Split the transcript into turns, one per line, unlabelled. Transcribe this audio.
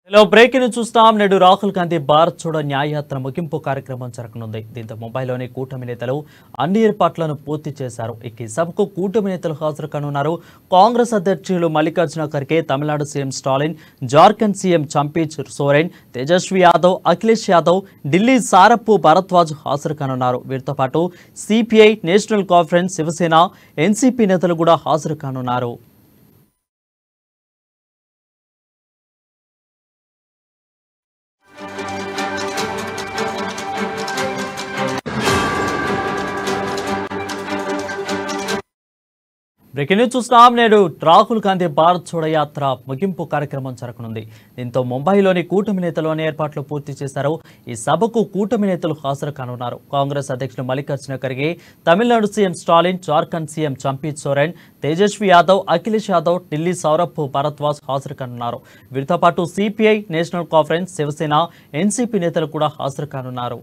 Hello breaking చూస్తాం. నేడు రాహుల్ గాంధీ భారత్ జోడో న్యాయయాత్ర ముగింపు కార్యక్రమం జరగనుంది. దీంతో ముంబైలోని కూటమి నేతలు అన్ని ఏర్పాట్లను పూర్తి చేశారు. ఈ సభకు కూటమి నేతలు హాజరు కానున్నారు. కాంగ్రెస్ అధ్యక్షులు మల్లికార్జున ఖర్గే, తమిళనాడు సీఎం స్టాలిన్, జార్ఖండ్ సీఎం చంపీ సోరెన్, తేజస్వి యాదవ్, అఖిలేష్ యాదవ్, ఢిల్లీ సారపు భరద్వాజ్ హాజరు కానున్నారు. వీరితో పాటు సిపిఐ, నేషనల్ కాన్ఫరెన్స్, శివసేన, ఎన్సీపీ నేతలు కూడా హాజరు కానున్నారు. బ్రేకింగ్ న్యూస్ చూస్తున్నాం. నేడు రాహుల్ గాంధీ భారత్ జోడో యాత్ర ముగింపు కార్యక్రమం జరగనుంది. దీంతో ముంబైలోని కూటమి నేతలు అన్ని ఏర్పాట్లు పూర్తి చేశారు. ఈ సభకు కూటమి నేతలు హాజరు కానున్నారు. కాంగ్రెస్ అధ్యక్షులు మల్లికార్జున ఖర్గే, తమిళనాడు సీఎం స్టాలిన్, జార్ఖండ్ సీఎం చంపీ సోరెన్, తేజస్వి యాదవ్, అఖిలేష్ యాదవ్, ఢిల్లీ సౌరభ్ భరద్వాజ్ హాజరు కానున్నారు. వీరితో పాటు సిపిఐ, నేషనల్ కాన్ఫరెన్స్, శివసేన, ఎన్సీపీ నేతలు కూడా హాజరు కానున్నారు.